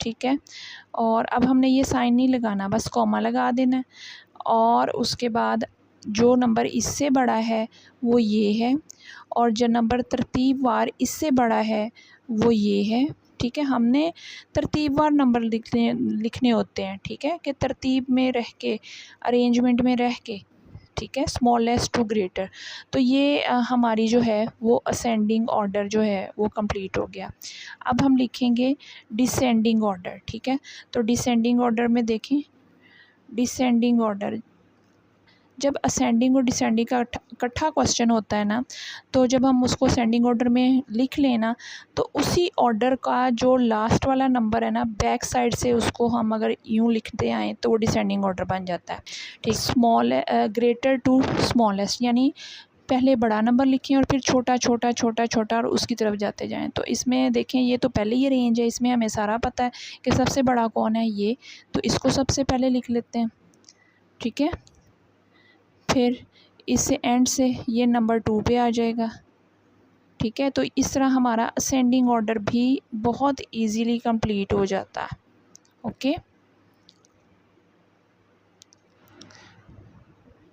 ठीक है। और अब हमने ये साइन नहीं लगाना, बस कॉमा लगा देना है। और उसके बाद जो नंबर इससे बड़ा है वो ये है, और जो नंबर तरतीबवार इससे बड़ा है वो ये है, ठीक है। हमने तरतीबवार नंबर लिखने होते हैं, ठीक है, कि तरतीब में रह के, अरेंजमेंट में रह के, ठीक है, स्मॉलेस्ट टू ग्रेटर। तो ये हमारी जो है वो असेंडिंग ऑर्डर जो है वो कंप्लीट हो गया। अब हम लिखेंगे डिसेंडिंग ऑर्डर, ठीक है। तो डिसेंडिंग ऑर्डर में देखें, डिसेंडिंग ऑर्डर, जब असेंडिंग और डिसेंडिंग का इकट्ठा क्वेश्चन होता है ना, तो जब हम उसको असेंडिंग ऑर्डर में लिख लेना, तो उसी ऑर्डर का जो लास्ट वाला नंबर है ना, बैक साइड से उसको हम अगर यूँ लिखते आएँ तो वो डिसेंडिंग ऑर्डर बन जाता है, ठीक। ग्रेटर टू स्मॉलेस्ट, यानी पहले बड़ा नंबर लिखें और फिर छोटा छोटा छोटा छोटा और उसकी तरफ जाते जाएं। तो इसमें देखें, ये तो पहले ही रेंज है, इसमें हमें सारा पता है कि सबसे बड़ा कौन है, ये, तो इसको सबसे पहले लिख लेते हैं, ठीक है। फिर इससे एंड से ये नंबर 2 पे आ जाएगा, ठीक है। तो इस तरह हमारा असेंडिंग ऑर्डर भी बहुत इजीली कंप्लीट हो जाता है, okay.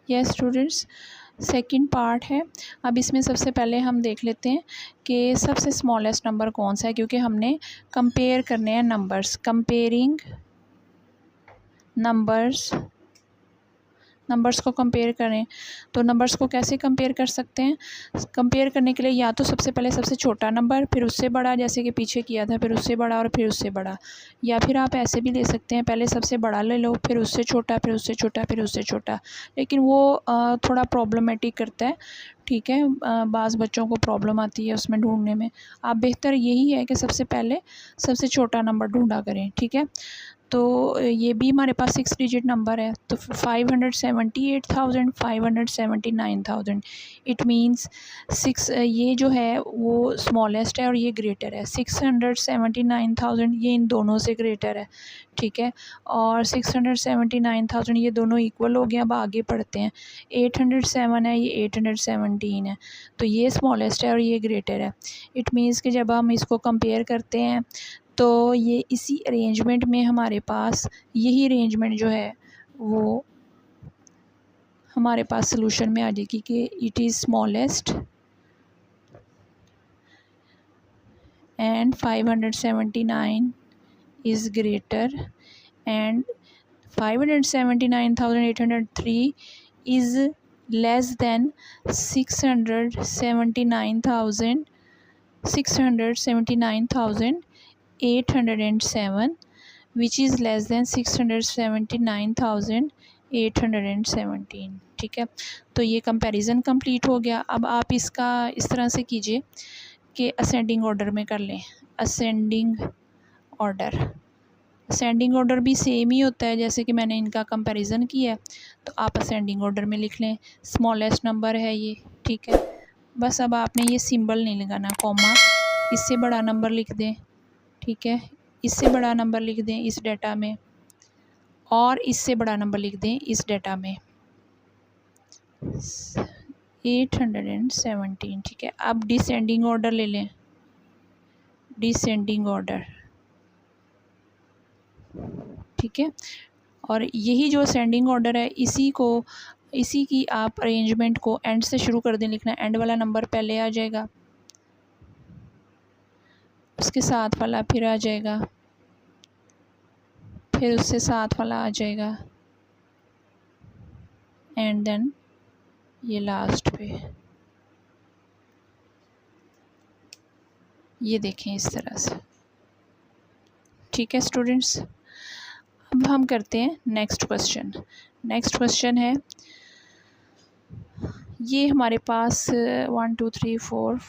Yes students, second part है। अब इसमें सबसे पहले हम देख लेते हैं कि सबसे स्मॉलेस्ट नंबर कौन सा है, क्योंकि हमने कंपेयर करने हैं नंबर्स, कंपेयरिंग नंबर्स को कंपेयर करें। तो नंबर्स को कैसे कंपेयर कर सकते हैं? कंपेयर करने के लिए या तो सबसे पहले सबसे छोटा नंबर, फिर उससे बड़ा, जैसे कि पीछे किया था, फिर उससे बड़ा और फिर उससे बड़ा, या फिर आप ऐसे भी ले सकते हैं, पहले सबसे बड़ा ले लो, फिर उससे छोटा, फिर उससे छोटा, फिर उससे छोटा। लेकिन वो थोड़ा प्रॉब्लमेटिक करता है, ठीक है, बाज़ बच्चों को प्रॉब्लम आती है उसमें ढूंढने में। आप बेहतर यही है कि सबसे पहले सबसे छोटा नंबर ढूंढा करें, ठीक है। तो ये भी हमारे पास 6 डिजिट नंबर है, तो 578,000, 579,000, इट मींस 6, ये जो है वो स्मॉलेस्ट है और ये ग्रेटर है। 679,000 ये इन दोनों से ग्रेटर है, ठीक है। और 679,000 ये दोनों इक्वल हो गए। अब आगे पढ़ते हैं, 807 है, ये 817 है, तो ये स्मॉलेस्ट है और ये ग्रेटर है। इट मीन्स कि जब हम इसको कंपेयर करते हैं तो ये इसी अरेंजमेंट में हमारे पास, यही अरेंजमेंट जो है वो हमारे पास सॉल्यूशन में आ जाएगी कि it is smallest and 579 is greater and 579,803 is less than 679,807 which is less than 679,817, ठीक है। तो ये कंपैरिजन कंप्लीट हो गया। अब आप इसका इस तरह से कीजिए कि असेंडिंग ऑर्डर में कर लें। असेंडिंग ऑर्डर भी सेम ही होता है, जैसे कि मैंने इनका कंपैरिजन किया है, तो आप असेंडिंग ऑर्डर में लिख लें। स्मॉलेस्ट नंबर है ये, ठीक है। बस अब आपने ये सिंबल नहीं लगाना, कॉमा, इससे बड़ा नंबर लिख दें, ठीक है, इससे बड़ा नंबर लिख दें इस डेटा में, और इससे बड़ा नंबर लिख दें इस डेटा में, 817, ठीक है। अब डिसेंडिंग ऑर्डर ले लें, डिसेंडिंग ऑर्डर, ठीक है। और यही जो असेंडिंग ऑर्डर है, इसी की आप अरेंजमेंट को एंड से शुरू कर दें लिखना। एंड वाला नंबर पहले आ जाएगा, उसके साथ वाला फिर आ जाएगा, फिर उससे साथ वाला आ जाएगा, एंड देन ये लास्ट पे, ये देखें इस तरह से, ठीक है स्टूडेंट्स। अब हम करते हैं नेक्स्ट क्वेश्चन। नेक्स्ट क्वेश्चन है, ये हमारे पास 1 2 3 4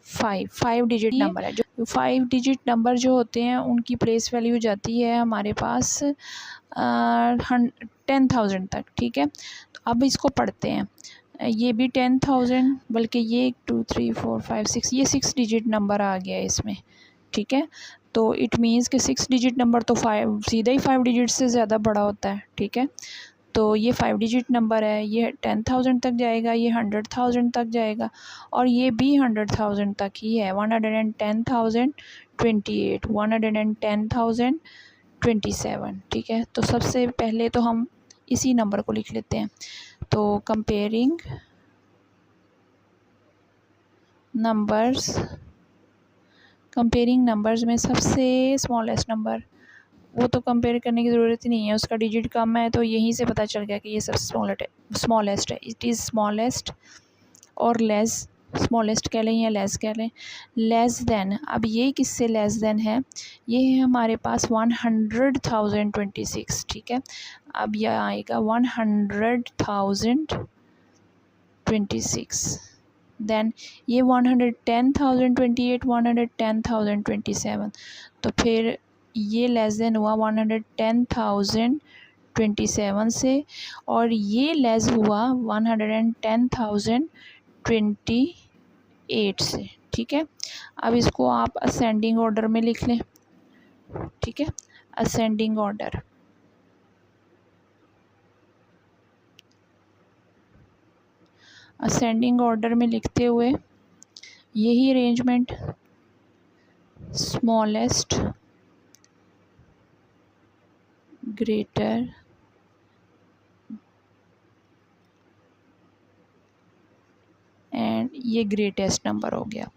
5 डिजिट नंबर है। जो 5 डिजिट नंबर जो होते हैं उनकी प्लेस वैल्यू जाती है हमारे पास 10,000 तक, ठीक है। तो अब इसको पढ़ते हैं, ये भी 10,000, बल्कि ये 2 3 4 5 6, ये 6 डिजिट नंबर आ गया है इसमें, ठीक है। तो इट मीन्स कि 6 डिजिट नंबर तो 5 सीधा ही 5 डिजिट से ज़्यादा बड़ा होता है, ठीक है। तो ये 5 डिजिट नंबर है, ये 10,000 तक जाएगा, ये 100,000 तक जाएगा और ये भी 100,000 तक ही है। 110,028, 110,027, ठीक है। तो सबसे पहले तो हम इसी नंबर को लिख लेते हैं। तो कंपेयरिंग नंबर्स में सबसे स्मॉलेस्ट नंबर, वो तो कंपेयर करने की ज़रूरत ही नहीं है, उसका डिजिट कम है तो यहीं से पता चल गया कि ये सब स्मॉलेस्ट है। इट इज़ स्मॉलेस्ट और लेस, स्मॉलेस्ट कह लें या लेस कह लें। लेस देन, अब ये किससे लेस देन है, ये है हमारे पास 100,026, ठीक है। अब यह आएगा 100,026, देन ये 110,028, 110,027, तो फिर ये लेस देन हुआ 110,027 से और ये लेस हुआ 110,028 से, ठीक है। अब इसको आप असेंडिंग ऑर्डर में लिख लें, ठीक है। असेंडिंग ऑर्डर में लिखते हुए यही अरेंजमेंट, स्मॉलेस्ट, ग्रेटर, एंड ये ग्रेटेस्ट नंबर हो गया।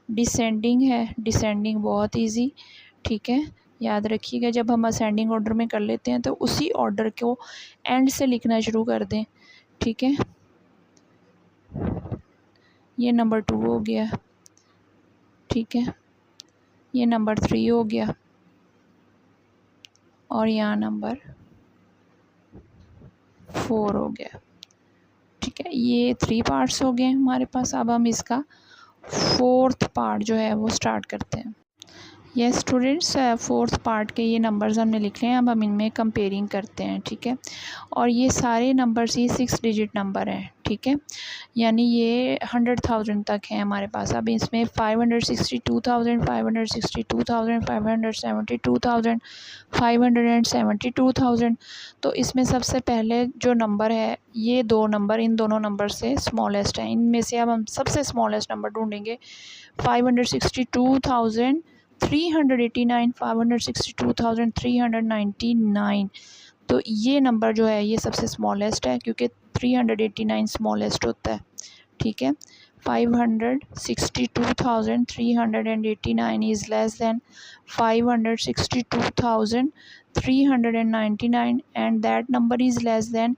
डिसेंडिंग है, डिसेंडिंग बहुत इजी, ठीक है। याद रखिएगा जब हम असेंडिंग ऑर्डर में कर लेते हैं तो उसी ऑर्डर को एंड से लिखना शुरू कर दें, ठीक है। ये नंबर 2 हो गया, ठीक है। ये नंबर 3 हो गया और यहाँ नंबर 4 हो गया, ठीक है। ये 3 पार्ट्स हो गए हमारे पास। अब हम इसका 4th पार्ट जो है वो स्टार्ट करते हैं। यस स्टूडेंट्स, 4th पार्ट के ये नंबर्स हमने लिख लिए हैं। अब हम इनमें कंपेयरिंग करते हैं, ठीक है। और ये सारे नंबर्स ही 6 डिजिट नंबर हैं, ठीक है। यानी ये 100,000 तक है हमारे पास। अब इसमें 562,000, 562,000, 572,000, 572,000। तो इसमें सबसे पहले जो नंबर है, ये 2 नंबर इन दोनों नंबर से स्मॉलेस्ट हैं। इनमें से अब हम सबसे स्मॉलेस्ट नंबर ढूंढेंगे। 562,389, 562,399। तो ये नंबर जो है ये सबसे स्मॉलेस्ट है क्योंकि 389 स्मॉलेस्ट होता है, ठीक है। 562,389 is less than 562,399 and that number is less than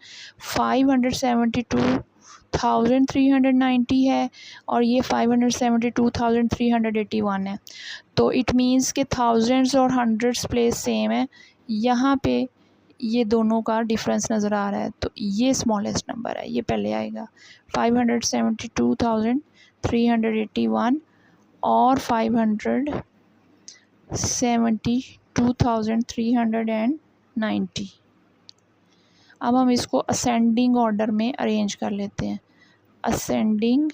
572,390 है और ये 572,381 है। तो इट मीन्स के थाउजेंड्स और हंड्रेड्स प्लेस सेम है, यहाँ पे ये दोनों का डिफरेंस नज़र आ रहा है। तो ये स्मॉलेस्ट नंबर है, ये पहले आएगा 572,381 और 572,390। अब हम इसको असेंडिंग ऑर्डर में अरेंज कर लेते हैं। असेंडिंग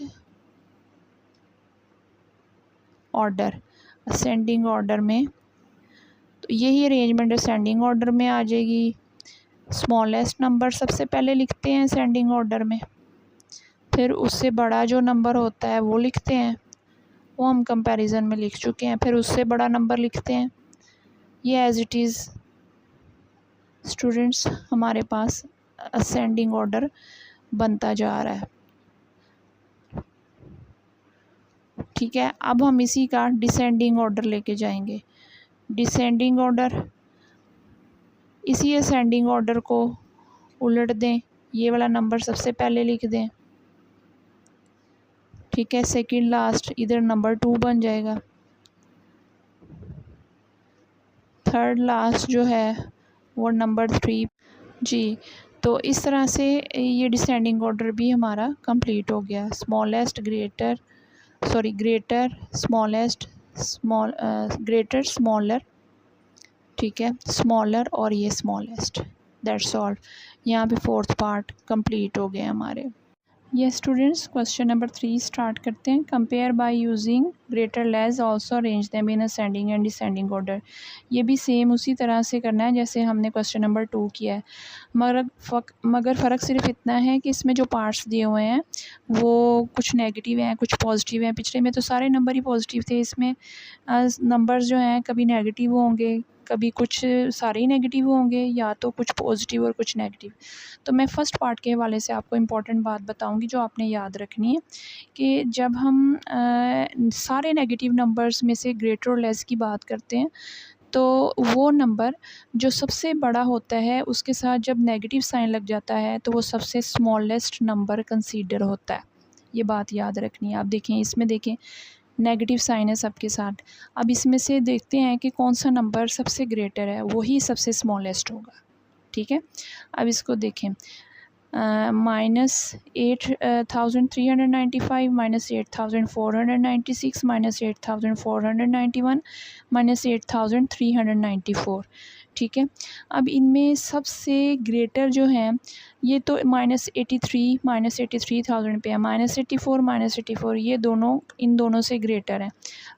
ऑर्डर में तो यही अरेंजमेंट असेंडिंग ऑर्डर में आ जाएगी। स्मॉलेस्ट नंबर सबसे पहले लिखते हैं असेंडिंग ऑर्डर में, फिर उससे बड़ा जो नंबर होता है वो लिखते हैं, वो हम कंपैरिजन में लिख चुके हैं। फिर उससे बड़ा नंबर लिखते हैं। ये एज इट इज़ स्टूडेंट्स हमारे पास असेंडिंग ऑर्डर बनता जा रहा है, ठीक है। अब हम इसी का डिसेंडिंग ऑर्डर लेके जाएंगे। डिसेंडिंग ऑर्डर, इसी असेंडिंग ऑर्डर को उलट दें, ये वाला नंबर सबसे पहले लिख दें, ठीक है। सेकंड लास्ट इधर नंबर 2 बन जाएगा। थर्ड लास्ट जो है वो नंबर 3 जी। तो इस तरह से ये डिसेंडिंग ऑर्डर भी हमारा कंप्लीट हो गया। Smallest, greater, smallest, greater, smaller, ठीक है, स्मॉलर और ये स्मॉलेस्ट। That's all. यहाँ पे 4th पार्ट कंप्लीट हो गए हमारे। ये स्टूडेंट्स क्वेश्चन नंबर 3 स्टार्ट करते हैं। Compare by using greater less also arrange them in ascending and descending order. ये भी सेम उसी तरह से करना है जैसे हमने क्वेश्चन नंबर 2 किया है, मगर फ़र्क सिर्फ इतना है कि इसमें जो पार्ट्स दिए हुए हैं वो कुछ नेगेटिव हैं कुछ पॉजिटिव हैं। पिछले में तो सारे नंबर ही पॉजिटिव थे, इसमें नंबर्स जो हैं कभी नेगेटिव होंगे, कभी कुछ सारे ही नेगेटिव होंगे, या तो कुछ पॉजिटिव और कुछ नेगेटिव। तो मैं फ़र्स्ट पार्ट के हवाले से आपको इम्पॉर्टेंट बात बताऊंगी जो आपने याद रखनी है कि जब हम सारे नेगेटिव नंबर्स में से ग्रेटर और लेस की बात करते हैं तो वो नंबर जो सबसे बड़ा होता है उसके साथ जब नेगेटिव साइन लग जाता है तो वो सबसे स्मॉलेस्ट नंबर कंसीडर होता है। ये बात याद रखनी है। आप देखें, इसमें देखें नेगेटिव साइन है सबके साथ। अब इसमें से देखते हैं कि कौन सा नंबर सबसे ग्रेटर है, वही सबसे स्मॉलेस्ट होगा। ठीक है, अब इसको देखें। -8,395 -8,496 -8,491 -8,394। ठीक है, अब इनमें सबसे ग्रेटर जो हैं ये तो -83 -83,000 पे है, -84 ये दोनों इन दोनों से ग्रेटर हैं।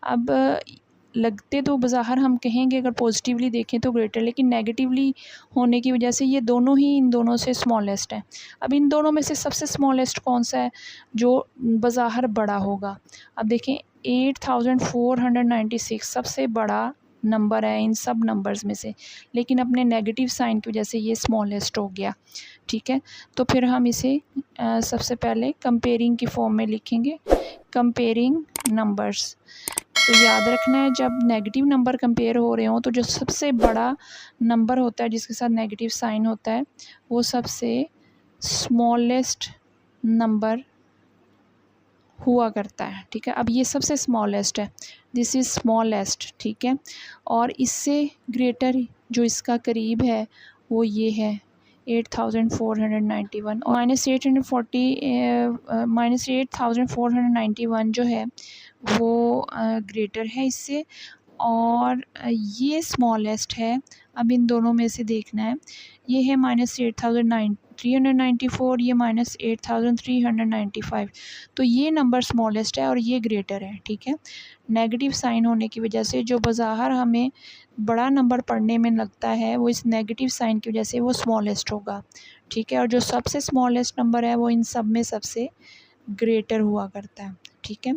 अब लगते तो बज़ाहिर हम कहेंगे अगर पॉजिटिवली देखें तो ग्रेटर, लेकिन नेगेटिवली होने की वजह से ये दोनों ही इन दोनों से स्मॉलेस्ट हैं। अब इन दोनों में से सबसे स्मॉलेस्ट कौन सा है जो बज़ाहिर बड़ा होगा? अब देखें 8,496 सबसे बड़ा नंबर है इन सब नंबर्स में से, लेकिन अपने नेगेटिव साइन की वजह से ये स्मॉलेस्ट हो गया। ठीक है, तो फिर हम इसे सबसे पहले कंपेयरिंग की फॉर्म में लिखेंगे, कंपेयरिंग नंबर्स। तो याद रखना है जब नेगेटिव नंबर कंपेयर हो रहे हों तो जो सबसे बड़ा नंबर होता है जिसके साथ नेगेटिव साइन होता है वो सबसे स्मॉलेस्ट नंबर हुआ करता है। ठीक है, अब ये सबसे स्मॉलेस्ट है, दिस इज़ स्मॉलेस्ट। ठीक है, और इससे ग्रेटर जो इसका करीब है वो ये है 8,491 और -8,491 जो है वो ग्रेटर है इससे, और ये स्मॉलेस्ट है। अब इन दोनों में से देखना है, ये है -8,394, ये -8,395। तो ये नंबर स्मॉलेस्ट है और ये ग्रेटर है। ठीक है, नेगेटिव साइन होने की वजह से जो बज़ाहिर हमें बड़ा नंबर पढ़ने में लगता है वो इस नेगेटिव साइन की वजह से वो स्मॉलेस्ट होगा। ठीक है, और जो सबसे स्मॉलेस्ट नंबर है वो इन सब में सबसे ग्रेटर हुआ करता है। ठीक है,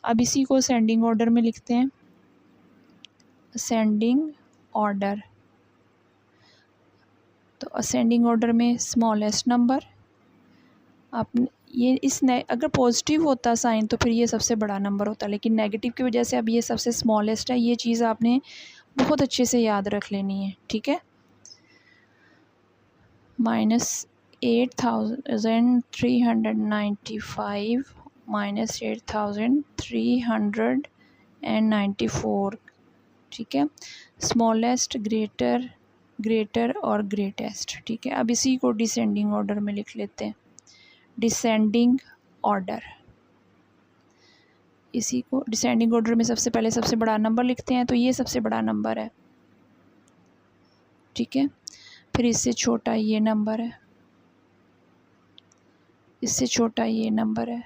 अब इसी को असेंडिंग ऑर्डर में लिखते हैं, असेंडिंग ऑर्डर। तो असेंडिंग ऑर्डर में स्मॉलेस्ट नंबर, आप ये अगर पॉजिटिव होता साइन तो फिर ये सबसे बड़ा नंबर होता, लेकिन नेगेटिव की वजह से अब ये सबसे स्मॉलेस्ट है। ये चीज़ आपने बहुत अच्छे से याद रख लेनी है। ठीक है, -8,395 -8,394। ठीक है, स्मॉलेस्ट, ग्रेटर, ग्रेटर और ग्रेटेस्ट। ठीक है, अब इसी को डिसेंडिंग ऑर्डर में लिख लेते हैं, डिसेंडिंग ऑर्डर। इसी को डिसेंडिंग ऑर्डर में सबसे पहले सबसे बड़ा नंबर लिखते हैं, तो ये सबसे बड़ा नंबर है। ठीक है, फिर इससे छोटा ये नंबर है, इससे छोटा ये नंबर है,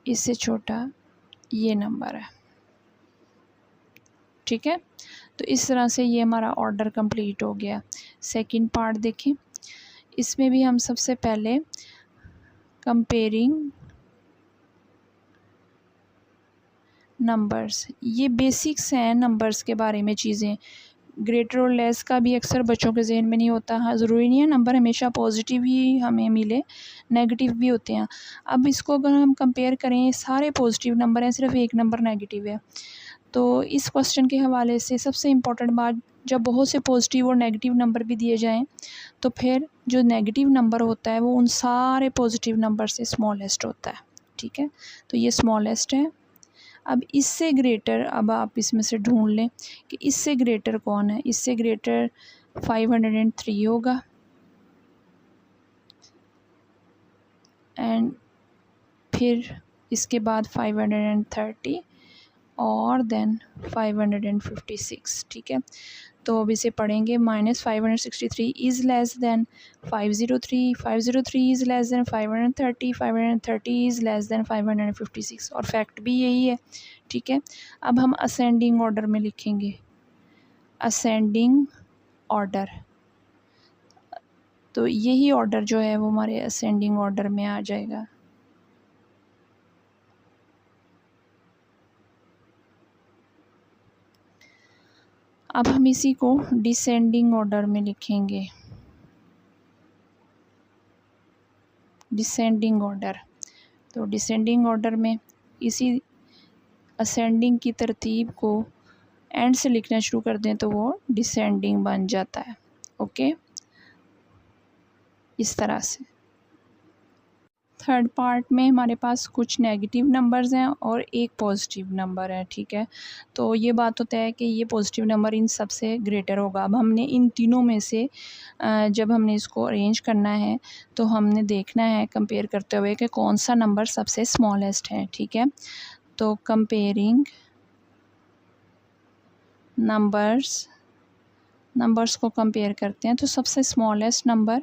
इससे छोटा ये नंबर है। ठीक है, तो इस तरह से ये हमारा ऑर्डर कंप्लीट हो गया। सेकंड पार्ट देखें, इसमें भी हम सबसे पहले कंपेयरिंग नंबर्स, ये बेसिक्स हैं नंबर्स के बारे में चीज़ें। ग्रेटर और लेस का भी अक्सर बच्चों के जहन में नहीं होता। हाँ, ज़रूरी नहीं है नंबर हमेशा पॉजिटिव ही हमें मिले, नेगेटिव भी होते हैं। अब इसको अगर हम कंपेयर करें, सारे पॉजिटिव नंबर हैं, सिर्फ एक नंबर नेगेटिव है। तो इस क्वेश्चन के हवाले से सबसे इम्पॉर्टेंट बात, जब बहुत से पॉजिटिव और नेगेटिव नंबर भी दिए जाएं तो फिर जो नेगेटिव नंबर होता है वो उन सारे पॉजिटिव नंबर से स्मॉलेस्ट होता है। ठीक है, तो ये स्मॉलेस्ट है। अब इससे ग्रेटर, अब आप इसमें से ढूंढ लें कि इससे ग्रेटर कौन है। इससे ग्रेटर 503 होगा, एंड फिर इसके बाद 530 और देन 556। ठीक है, तो अब इसे पढ़ेंगे -563 is less than 503, 503 is less than 530, 530 is less than 556 और फैक्ट भी यही है। ठीक है, अब हम असेंडिंग ऑर्डर में लिखेंगे, असेंडिंग ऑर्डर। तो यही ऑर्डर जो है वो हमारे असेंडिंग ऑर्डर में आ जाएगा। अब हम इसी को डिसेंडिंग ऑर्डर में लिखेंगे, डिसेंडिंग ऑर्डर। तो डिसेंडिंग ऑर्डर में इसी असेंडिंग की तरतीब को एंड से लिखना शुरू कर दें तो वो डिसेंडिंग बन जाता है। ओके, इस तरह से। थर्ड पार्ट में हमारे पास कुछ नेगेटिव नंबर्स हैं और एक पॉजिटिव नंबर है। ठीक है, तो ये बात होता है कि ये पॉजिटिव नंबर इन सब से ग्रेटर होगा। अब हमने इन तीनों में से जब हमने इसको अरेंज करना है तो हमने देखना है कंपेयर करते हुए कि कौन सा नंबर सबसे स्मॉलेस्ट है। ठीक है, तो कंपेयरिंग नंबर्स को कंपेयर करते हैं तो सबसे स्मॉलेस्ट नंबर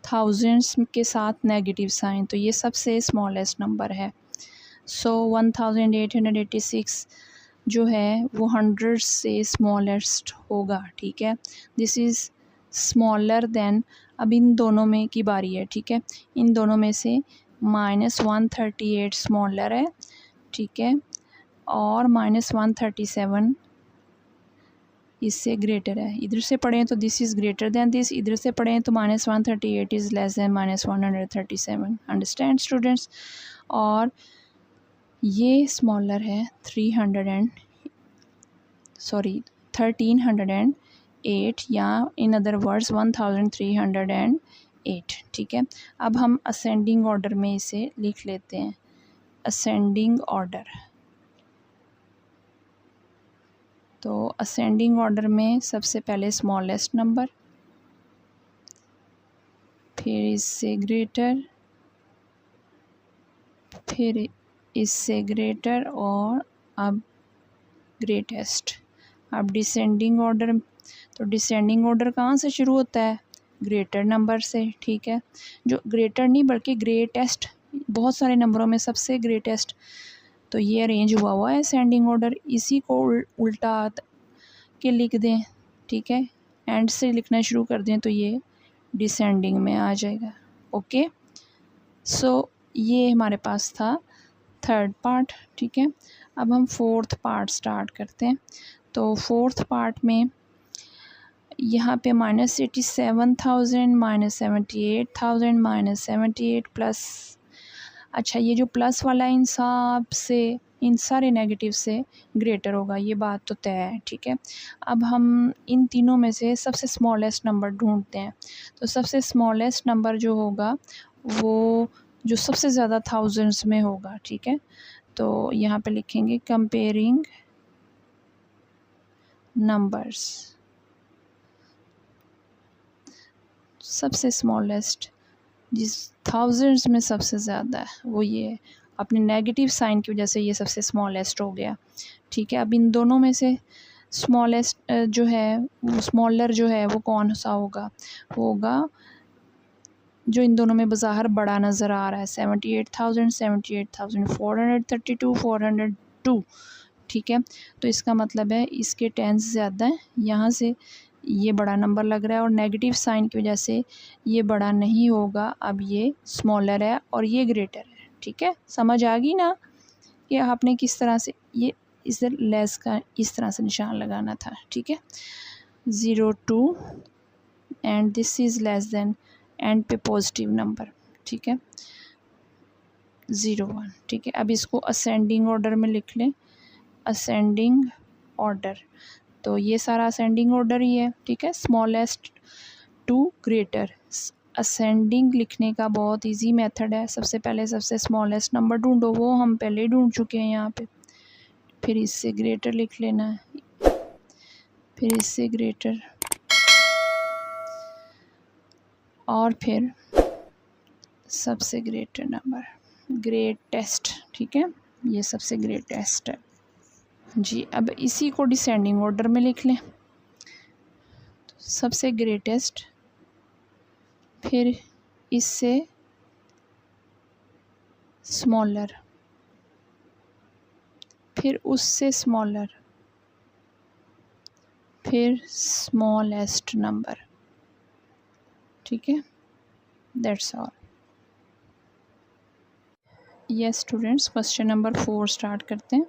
थाउजेंड्स के साथ नेगेटिव साइन, तो ये सबसे स्मॉलेस्ट नंबर है। सो 1886 जो है वो 100 से स्मॉलेस्ट होगा। ठीक है, दिस इज़ स्मॉलर देन, अब इन दोनों में की बारी है। ठीक है, इन दोनों में से -138 स्मॉलर है। ठीक है, और -137 इससे ग्रेटर है। इधर से पढ़ें तो this is greater than this, इधर से पढ़ें तो -138 is less than -137। Understand students? और ये स्मॉलर है 1308 या इन अदर वर्ड्स 1308। ठीक है, अब हम असेंडिंग ऑर्डर में इसे लिख लेते हैं, असेंडिंग ऑर्डर। तो असेंडिंग ऑर्डर में सबसे पहले स्मॉलेस्ट नंबर, फिर इससे ग्रेटर, फिर इससे ग्रेटर और अब ग्रेटेस्ट। अब डिसेंडिंग ऑर्डर, तो डिसेंडिंग ऑर्डर कहाँ से शुरू होता है? ग्रेटर नंबर से। ठीक है, जो ग्रेटर नहीं बल्कि ग्रेटेस्ट, बहुत सारे नंबरों में सबसे ग्रेटेस्ट, तो ये अरेंज हुआ है असेंडिंग ऑर्डर। इसी को उल्टा के लिख दें। ठीक है, एंड से लिखना शुरू कर दें तो ये डिसेंडिंग में आ जाएगा। ओके, सो ये हमारे पास था थर्ड पार्ट। ठीक है, अब हम फोर्थ पार्ट स्टार्ट करते हैं। तो फोर्थ पार्ट में यहाँ पे -87,000, -78,000, -78 प्लस, अच्छा ये जो प्लस वाला इन सब से, इन सारे नेगेटिव से ग्रेटर होगा, ये बात तो तय है। ठीक है, अब हम इन तीनों में से सबसे स्मॉलेस्ट नंबर ढूंढते हैं। तो सबसे स्मॉलेस्ट नंबर जो होगा वो जो सबसे ज़्यादा थाउजेंड्स में होगा। ठीक है, तो यहाँ पे लिखेंगे कंपेयरिंग नंबर्स, सबसे स्मॉलेस्ट जिस थाउजेंड्स में सबसे ज़्यादा है वो ये, अपने नेगेटिव साइन की वजह से ये सबसे स्मॉलेस्ट हो गया। ठीक है, अब इन दोनों में से स्मॉलेस्ट जो है वो स्मॉलर जो है वो कौन सा होगा? वो होगा जो इन दोनों में बज़ाहिर बड़ा नज़र आ रहा है, 78,000, 78,432, 402। ठीक है, तो इसका मतलब है इसके टेंस ज़्यादा हैं, यहाँ से ये बड़ा नंबर लग रहा है और नेगेटिव साइन की वजह से ये बड़ा नहीं होगा, अब ये स्मॉलर है और ये ग्रेटर है। ठीक है, समझ आ गई ना कि आपने किस तरह से ये इस लेस का इस तरह से निशान लगाना था। ठीक है, 02 and this is less than, and पे पॉजिटिव नंबर। ठीक है, 01। ठीक है, अब इसको असेंडिंग ऑर्डर में लिख लें, असेंडिंग ऑर्डर। तो ये सारा असेंडिंग ऑर्डर ही है। ठीक है, स्मॉलेस्ट टू ग्रेटर। असेंडिंग लिखने का बहुत इजी मेथड है, सबसे पहले सबसे स्मॉलेस्ट नंबर ढूंढो, वो हम पहले ही ढूंढ चुके हैं यहाँ पे, फिर इससे ग्रेटर लिख लेना है, फिर इससे ग्रेटर और फिर सबसे ग्रेटर नंबर, ग्रेटेस्ट। ठीक है, ये सबसे ग्रेटेस्ट है जी। अब इसी को डिसेंडिंग ऑर्डर में लिख लें, सबसे ग्रेटेस्ट, फिर इससे स्मॉलर, फिर उससे स्मॉलर, फिर स्मॉलेस्ट नंबर। ठीक है, that's all. Yes students, question number 4 start करते हैं।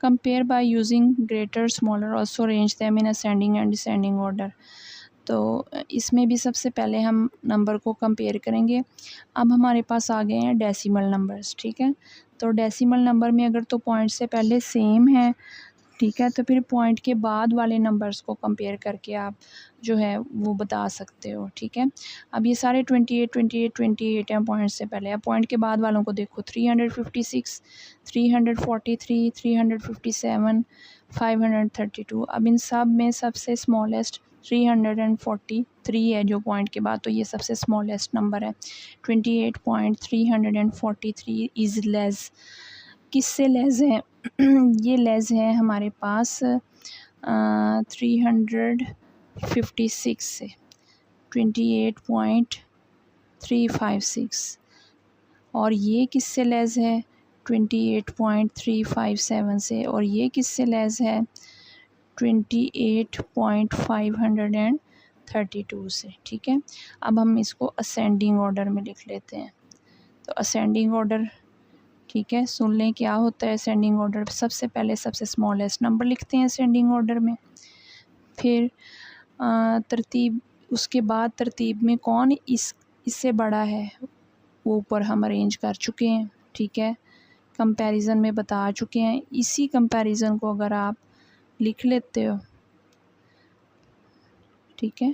Compare by using greater smaller, also arrange them in ascending and descending order. तो इसमें भी सबसे पहले हम नंबर को कंपेयर करेंगे। अब हमारे पास आ गए हैं डेसिमल नंबर्स। ठीक है, तो डेसिमल नंबर में अगर तो पॉइंट से पहले सेम है, ठीक है, तो फिर पॉइंट के बाद वाले नंबर्स को कंपेयर करके आप जो है वो बता सकते हो। ठीक है, अब ये सारे 28 हैं पॉइंट से पहले। अब पॉइंट के बाद वालों को देखो, 356, 343, 357, 532। अब इन सब में सबसे स्मॉलेस्ट 343 है जो पॉइंट के बाद, तो ये सबसे स्मॉलेस्ट नंबर है। 28.343 इज़ लेस। किससे लेस है? ये लेस है हमारे पास 356 से, 28.356। और ये किससे लेस है? 28.357 से। और ये किससे लेस है? 28.532 से। ठीक है, अब हम इसको असेंडिंग ऑर्डर में लिख लेते हैं। तो असेंडिंग ऑर्डर, ठीक है, सुन लें क्या होता है असेंडिंग ऑर्डर। सबसे पहले सबसे स्मॉलेस्ट नंबर लिखते हैं असेंडिंग ऑर्डर में, फिर तरतीब, उसके बाद तरतीब में कौन इससे बड़ा है वो ऊपर हम अरेंज कर चुके हैं। ठीक है, कंपैरिजन में बता चुके हैं। इसी कंपैरिजन को अगर आप लिख लेते हो, ठीक है,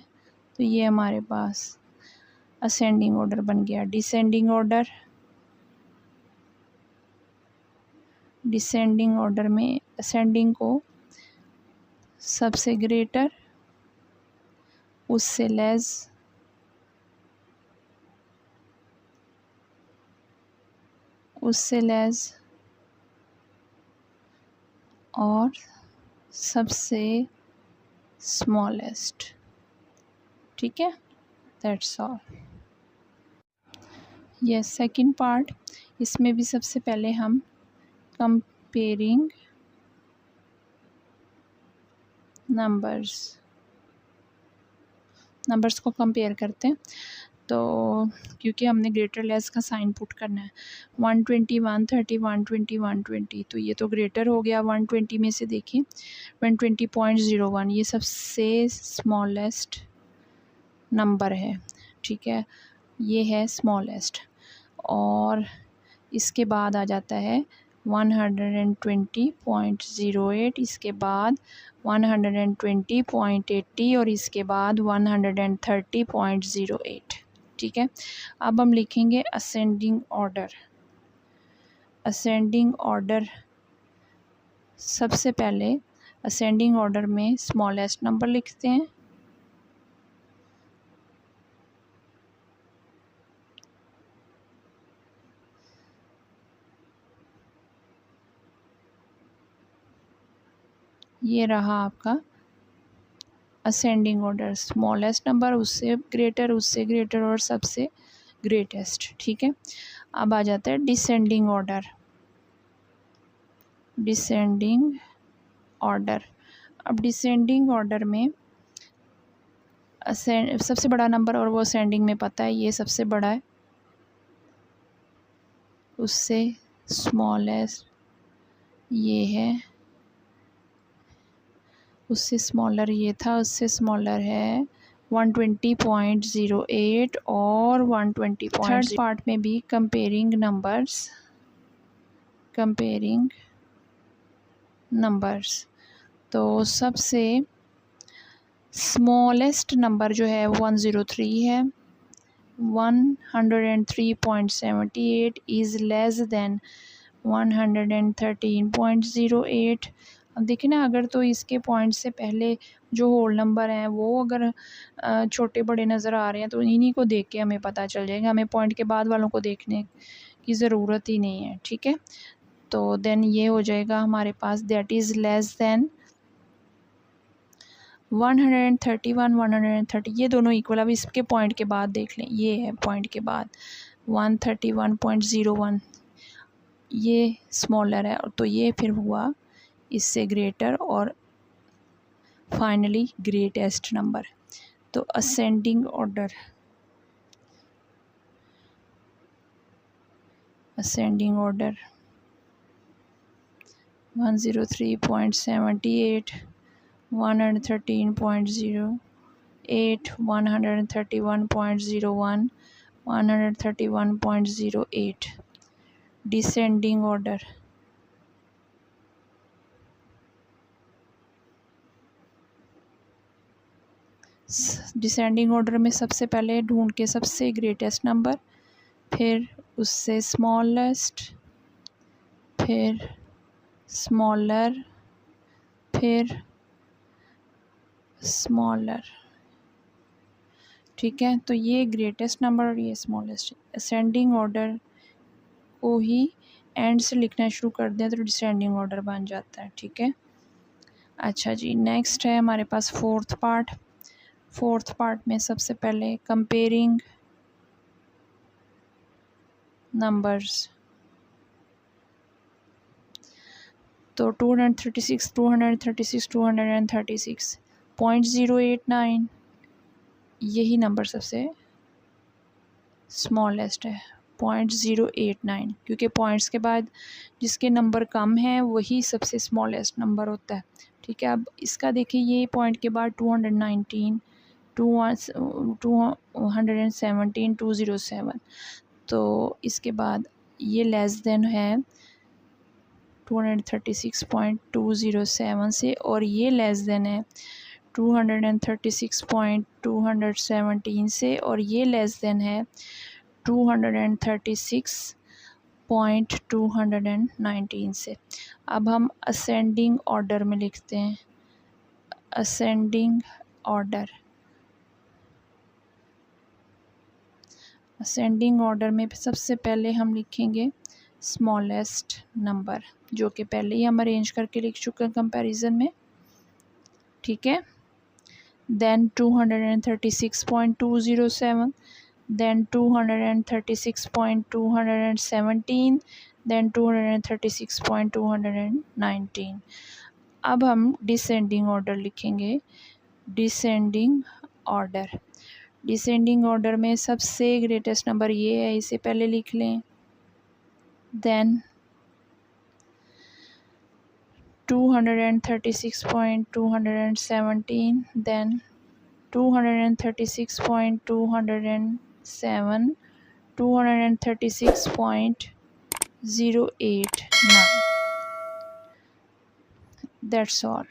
तो ये हमारे पास असेंडिंग ऑर्डर बन गया। डिसेंडिंग ऑर्डर, डिसेंडिंग ऑर्डर में असेंडिंग को सबसे ग्रेटर, उससे लेस, उससे लेस और सबसे स्मॉलेस्ट। ठीक है, that's all. Yes, second part, इसमें भी सबसे पहले हम कंपेयरिंग नंबर्स को कंपेयर करते हैं। तो क्योंकि हमने ग्रेटर लेस का साइन पुट करना है, 120, 130, 120, 120, तो ये तो ग्रेटर हो गया। 120 में से देखिए 120.01, ये सबसे स्मॉलेस्ट नंबर है। ठीक है, ये है स्मॉलेस्ट। और इसके बाद आ जाता है 120.08, इसके बाद 120.80 और इसके बाद 130.08। ठीक है, अब हम लिखेंगे असेंडिंग ऑर्डर। असेंडिंग ऑर्डर, सबसे पहले असेंडिंग ऑर्डर में स्मॉलेस्ट नंबर लिखते हैं, ये रहा आपका असेंडिंग ऑर्डर। स्मॉलेस्ट नंबर, उससे ग्रेटर, उससे ग्रेटर और सबसे ग्रेटेस्ट। ठीक है, अब आ जाता है डिसेंडिंग ऑर्डर। डिसेंडिंग ऑर्डर, अब डिसेंडिंग ऑर्डर में सबसे बड़ा नंबर, और वो असेंडिंग में पता है ये सबसे बड़ा है, उससे स्मॉलेस्ट ये है, उससे स्मॉलर ये था, उससे स्मॉलर है 120.08 और 120. थर्ड पार्ट में भी कंपेयरिंग नंबर्स, तो सबसे स्मॉलेस्ट नंबर जो है 103 है। 103.78 इज़ लेस देन 113.08। अब देखिए ना, अगर तो इसके पॉइंट से पहले जो होल नंबर हैं वो अगर छोटे बड़े नज़र आ रहे हैं तो इन्हीं को देख के हमें पता चल जाएगा, हमें पॉइंट के बाद वालों को देखने की ज़रूरत ही नहीं है। ठीक है, तो देन ये हो जाएगा हमारे पास, दैट इज़ लेस देन 131 130 ये दोनों इक्वल। अब इसके पॉइंट के बाद देख लें, ये है पॉइंट के बाद 131.01, ये स्मॉलर है तो ये फिर हुआ इससे ग्रेटर और फाइनली ग्रेटेस्ट नंबर। तो असेंडिंग ऑर्डर 103.78, 113.08, 131.01, 131.08। डिसेंडिंग ऑर्डर में सबसे पहले ढूंढ के सबसे ग्रेटेस्ट नंबर, फिर उससे स्मॉलेस्ट, फिर स्मॉलर, फिर स्मॉलर। ठीक है, तो ये ग्रेटेस्ट नंबर और ये स्मॉलेस्ट। असेंडिंग ऑर्डर को ही एंड से लिखना शुरू कर दें तो डिसेंडिंग ऑर्डर बन जाता है। ठीक है, अच्छा जी, नेक्स्ट है हमारे पास फोर्थ पार्ट। फोर्थ पार्ट में सबसे पहले कंपेयरिंग नंबर्स। तो 236, 236, 236, 0.089 यही नंबर सबसे स्मॉलेस्ट है, 0.089, क्योंकि पॉइंट्स के बाद जिसके नंबर कम हैं वही सबसे स्मॉलेस्ट नंबर होता है। ठीक है, अब इसका देखिए, ये पॉइंट के बाद 219, 217, 207, तो इसके बाद ये लेस देन है 236.207 से, और ये लेस देन है 236.217 से, और ये लेस देन है 236.219 से। अब हम असेंडिंग ऑर्डर में लिखते हैं। असेंडिंग ऑर्डर में सबसे पहले हम लिखेंगे स्मॉलेस्ट नंबर, जो कि पहले ही हम अरेंज करके लिख चुके हैं कंपैरिजन में। ठीक है, देन 236.207, then 236.217, then 236.219। अब हम डिसेंडिंग ऑर्डर लिखेंगे। डिसेंडिंग ऑर्डर में सबसे ग्रेटेस्ट नंबर ये है, इसे पहले लिख लें। Then 236.217, then 236.207, 236.089। That's all.